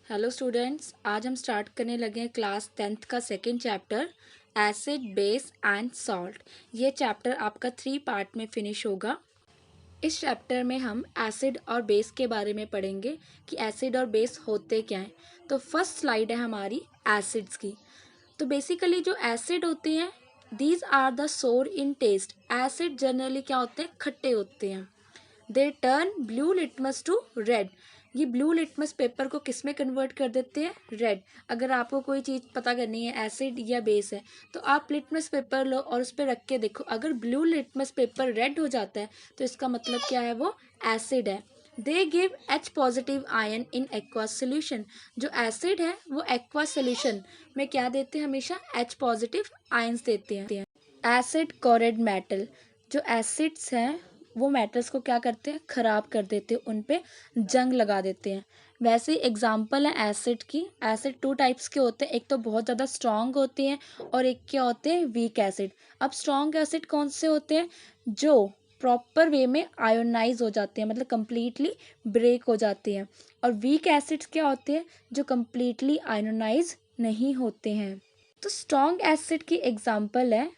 Hello students, आज हम start करने लगे हैं क्लास 10th का second chapter acid base and salt. ये चैप्टर आपका 3 पार्ट में फिनिश होगा। इस चैप्टर में हम एसिड और बेस के बारे में पढ़ेंगे कि एसिड और बेस होते क्या हैं। तो फर्स्ट स्लाइड है हमारी एसिड्स की। तो बेसिकली जो एसिड होते हैं, दीज आर द सोर इन टेस्ट। एसिड जनरली क्या होते हैं, खट्टे होते हैं। They turn blue litmus to red. ये ब्लू लिटमस पेपर को किस में कन्वर्ट कर देते हैं, रेड। अगर आपको कोई चीज़ पता करनी है एसिड या बेस है, तो आप लिटमस पेपर लो और उस पर रख के देखो, अगर ब्लू लिटमस पेपर रेड हो जाता है तो इसका मतलब क्या है, वो एसिड है। They give H positive ion in aqua solution. जो एसिड है वो एक्वा सोल्यूशन में क्या देते हैं, हमेशा H पॉजिटिव आयन्स देते हैं। Acid corrode metal. जो एसिड्स हैं वो मेटल्स को क्या करते हैं, ख़राब कर देते हैं, उन पे जंग लगा देते हैं। वैसे एग्जांपल है एसिड की। एसिड 2 टाइप्स के होते हैं, एक तो बहुत ज़्यादा स्ट्रॉन्ग होते हैं और एक क्या होते हैं, वीक एसिड। अब स्ट्रॉन्ग एसिड कौन से होते हैं, जो प्रॉपर वे में आयोनाइज हो जाते हैं, मतलब कम्प्लीटली ब्रेक हो जाते हैं। और वीक एसिड्स क्या होते हैं, जो कम्प्लीटली आयोनाइज नहीं होते हैं। तो स्ट्रॉन्ग एसिड की एग्जांपल है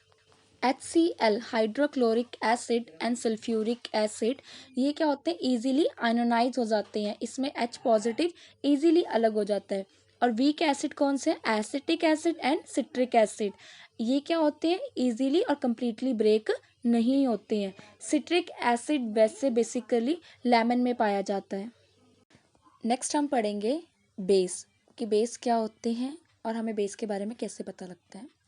HCl hydrochloric acid and sulphuric acid. ये क्या होते हैं, इजीली आयोनाइज हो जाते हैं, इसमें H पॉजिटिव इजीली अलग हो जाता है। और वीक एसिड कौन से हैं, acetic acid and citric acid. ये क्या होते हैं, इजीली और कम्प्लीटली ब्रेक नहीं होते हैं। सिट्रिक एसिड वैसे बेसिकली लेमन में पाया जाता है। नेक्स्ट हम पढ़ेंगे बेस, कि बेस क्या होते हैं और हमें बेस के बारे में कैसे पता लगता है।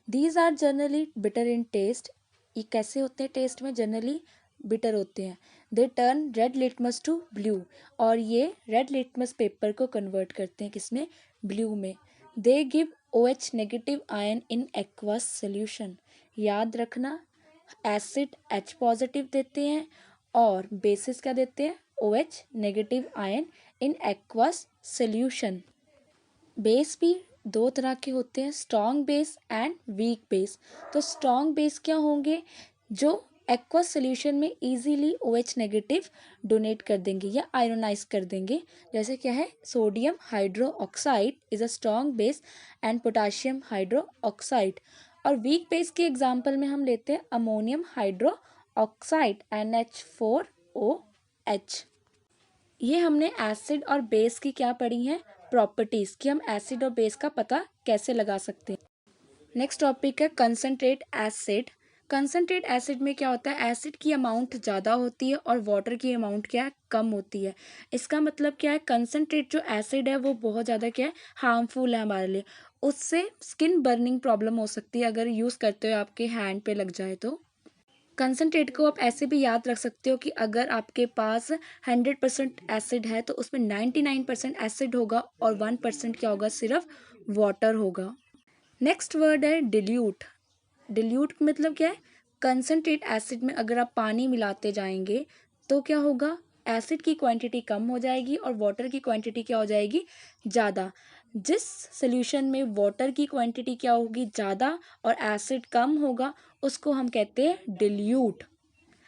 These are generally bitter in taste. ये कैसे होते हैं, टेस्ट में जनरली बिटर होते हैं। They turn red litmus to blue. और ये रेड लिटमस पेपर को कन्वर्ट करते हैं किसमें, ब्लू में। They give OH negative ion in aqueous solution. याद रखना, एसिड H पॉजिटिव देते हैं और बेसिस क्या देते हैं, OH negative ion in aqueous solution. Base भी 2 तरह के होते हैं, strong base and weak base. तो स्ट्रॉन्ग बेस क्या होंगे, जो एक्वस सोल्यूशन में इजीली OH नेगेटिव डोनेट कर देंगे या आयरोनाइज कर देंगे। जैसे क्या है, sodium hydro oxide is a strong base and potassium hydro oxide. और वीक बेस के एग्जाम्पल में हम लेते हैं अमोनियम हाइड्रो ऑक्साइड NH4OH। ये हमने एसिड और बेस की क्या पढ़ी है, प्रॉपर्टीज़, कि हम एसिड और बेस का पता कैसे लगा सकते हैं। नेक्स्ट टॉपिक है कंसनट्रेट एसिड। कंसनट्रेट एसिड में क्या होता है, एसिड की अमाउंट ज़्यादा होती है और वाटर की अमाउंट क्या है, कम होती है। इसका मतलब क्या है, कंसनट्रेट जो एसिड है वो बहुत ज़्यादा क्या है, हार्मफुल है हमारे लिए। उससे स्किन बर्निंग प्रॉब्लम हो सकती है अगर यूज़ करते हुए आपके हैंड पे लग जाए तो। कंसनट्रेट को आप ऐसे भी याद रख सकते हो कि अगर आपके पास 100% एसिड है तो उसमें 99% एसिड होगा और 1% क्या होगा, सिर्फ वाटर होगा। नेक्स्ट वर्ड है डिल्यूट। डिल्यूट मतलब क्या है, कंसनट्रेट एसिड में अगर आप पानी मिलाते जाएंगे तो क्या होगा, एसिड की क्वांटिटी कम हो जाएगी और वाटर की क्वांटिटी क्या हो जाएगी, ज़्यादा। जिस सॉल्यूशन में वाटर की क्वांटिटी क्या होगी, ज़्यादा, और एसिड कम होगा, उसको हम कहते हैं डिल्यूट।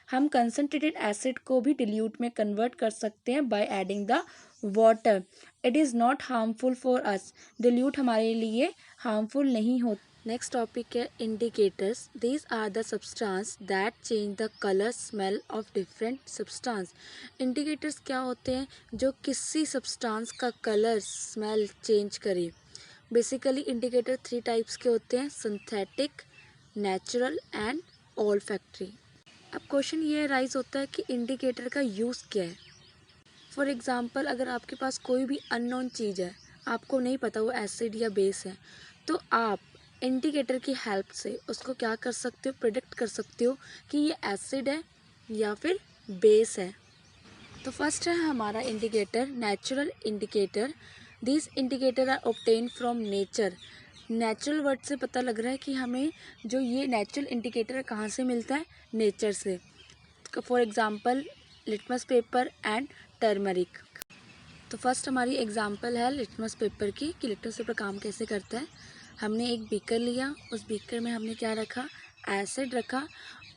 हम कंसनट्रेटेड एसिड को भी डिल्यूट में कन्वर्ट कर सकते हैं by adding the water. It is not harmful for us. Dilute हमारे लिए हार्मफुल नहीं होता। नेक्स्ट टॉपिक है indicators. These are the substance that change the colour smell of different substance. Indicators क्या होते हैं, जो किसी सब्सटेंस का कलर स्मेल चेंज करे। बेसिकली इंडिकेटर 3 टाइप्स के होते हैं, सिंथेटिक, नेचुरल एंड ऑल्फैक्टरी। अब क्वेश्चन ये राइज होता है कि इंडिकेटर का यूज़ क्या है। फॉर एग्ज़ाम्पल, अगर आपके पास कोई भी अननोन चीज़ है, आपको नहीं पता वो एसिड या बेस है, तो आप इंडिकेटर की हेल्प से उसको क्या कर सकते हो, प्रिडिक्ट कर सकते हो कि ये एसिड है या फिर बेस है। तो फर्स्ट है हमारा indicator, natural indicator. This indicator are obtain from nature. Natural word से पता लग रहा है कि हमें जो ये नेचुरल इंडिकेटर कहाँ से मिलता है, नेचर से। For example litmus paper and turmeric. तो फर्स्ट हमारी एग्जांपल है लिटमस पेपर की, कि लिटमस पेपर काम कैसे करता है। हमने एक बीकर लिया, उस बीकर में हमने क्या रखा, एसिड रखा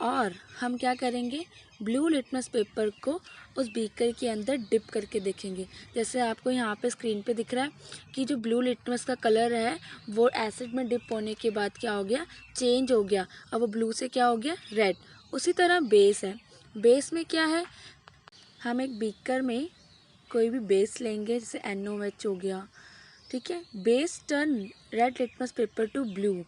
और हम क्या करेंगे, ब्लू लिटमस पेपर को उस बीकर के अंदर डिप करके देखेंगे। जैसे आपको यहाँ पे स्क्रीन पे दिख रहा है कि जो ब्लू लिटमस का कलर है वो एसिड में डिप होने के बाद क्या हो गया, चेंज हो गया। अब वो ब्लू से क्या हो गया, रेड। उसी तरह बेस है, बेस में क्या है, हम एक बीकर में कोई भी बेस लेंगे, जैसे NaOH हो गया, ठीक है। Base turn red litmus paper two blue.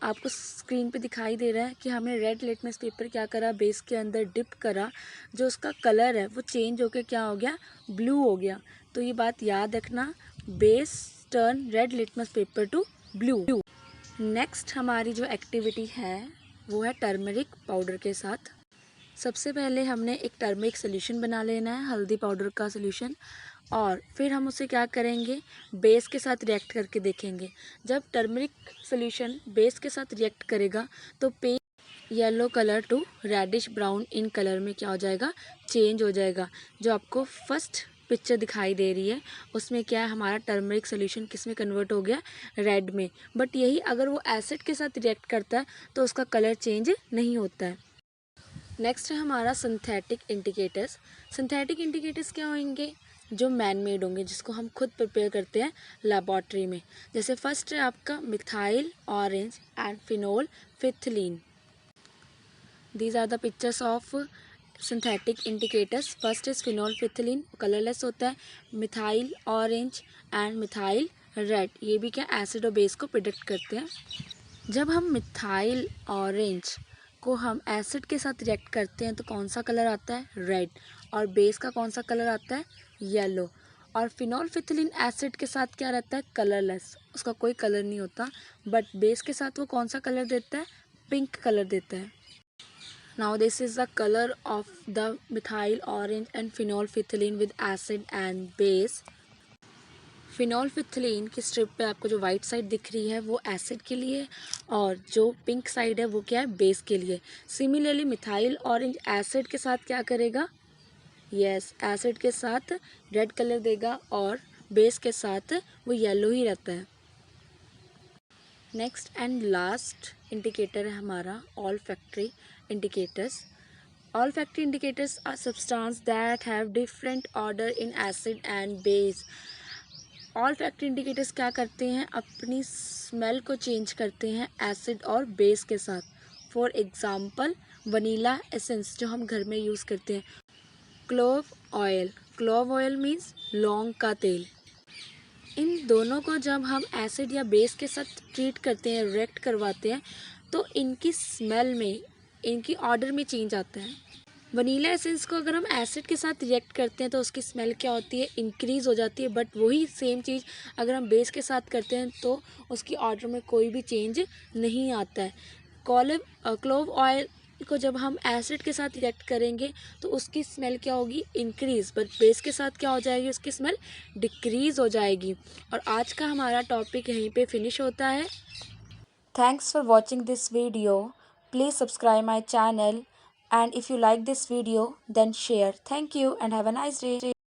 आपको स्क्रीन पे दिखाई दे रहा है कि हमने रेड लिटमस पेपर क्या करा, बेस के अंदर डिप करा, जो उसका कलर है वो चेंज होकर क्या हो गया, ब्लू हो गया। तो ये बात याद रखना, base turn red litmus paper two blue. Next हमारी जो एक्टिविटी है वो है टर्मरिक पाउडर के साथ। सबसे पहले हमने एक टर्मरिक सोल्यूशन बना लेना है, हल्दी पाउडर का सोल्यूशन, और फिर हम उसे क्या करेंगे, बेस के साथ रिएक्ट करके देखेंगे। जब टर्मरिक सोल्यूशन बेस के साथ रिएक्ट करेगा तो paint yellow colour to reddish brown in colour में क्या हो जाएगा, चेंज हो जाएगा। जो आपको फर्स्ट पिक्चर दिखाई दे रही है उसमें क्या है, हमारा टर्मरिक सोल्यूशन किस में कन्वर्ट हो गया, रेड में। बट यही अगर वो एसिड के साथ रिएक्ट करता है तो उसका कलर चेंज नहीं होता है। नेक्स्ट है हमारा सिंथेटिक इंडिकेटर्स। सिंथेटिक इंडिकेटर्स क्या होंगे, जो मैन मेड होंगे, जिसको हम खुद प्रिपेयर करते हैं लेबॉर्ट्री में। जैसे फर्स्ट है आपका methyl orange and phenolphthalein. These are the pictures of synthetic indicators. First is phenolphthalein, colourless होता है। Methyl orange and methyl red, ये भी क्या एसिड और बेस को प्रिडिक्ट करते हैं। जब हम मिथाइल ऑरेंज को हम एसिड के साथ रिएक्ट करते हैं तो कौन सा कलर आता है, रेड, और बेस का कौन सा कलर आता है, येलो। और फिनोल्फिथिलीन एसिड के साथ क्या रहता है, कलरलेस, उसका कोई कलर नहीं होता। बट बेस के साथ वो कौन सा कलर देता है, पिंक कलर देता है। Now this is the colour of the methyl orange and phenolphthalein with acid and base. Phenolphthalein की स्ट्रिप पे आपको जो वाइट साइड दिख रही है वो एसिड के लिए, और जो पिंक साइड है वो क्या है, बेस के लिए। सिमिलरली मिथाइल ऑरेंज एसिड के साथ क्या करेगा, यस, एसिड के साथ रेड कलर देगा और बेस के साथ वो येलो ही रहता है। नेक्स्ट एंड लास्ट इंडिकेटर है हमारा olfactory indicators. Olfactory indicators are substances that have different order in acid and base. Olfactory indicators क्या करते हैं, अपनी स्मेल को चेंज करते हैं एसिड और बेस के साथ। फॉर एग्जाम्पल वनीला एसेंस जो हम घर में यूज़ करते हैं। Clove oil, clove oil means लौंग का तेल। इन दोनों को जब हम एसिड या बेस के साथ ट्रीट करते हैं, रिएक्ट करवाते हैं, तो इनकी स्मेल में, इनकी ऑर्डर में चेंज आता है। वनीला एसेंस को अगर हम एसिड के साथ रिएक्ट करते हैं तो उसकी स्मेल क्या होती है, इंक्रीज़ हो जाती है। बट वही सेम चीज़ अगर हम बेस के साथ करते हैं तो उसकी ऑर्डर में कोई भी चेंज नहीं आता है। क्लोव ऑयल को जब हम एसिड के साथ रिएक्ट करेंगे तो उसकी स्मेल क्या होगी, इंक्रीज़। बट बेस के साथ क्या हो जाएगी, उसकी स्मेल डिक्रीज़ हो जाएगी। और आज का हमारा टॉपिक यहीं पे फिनिश होता है। Thanks for watching this video. Please subscribe my channel, and if you like this video then share. Thank you and have a nice day.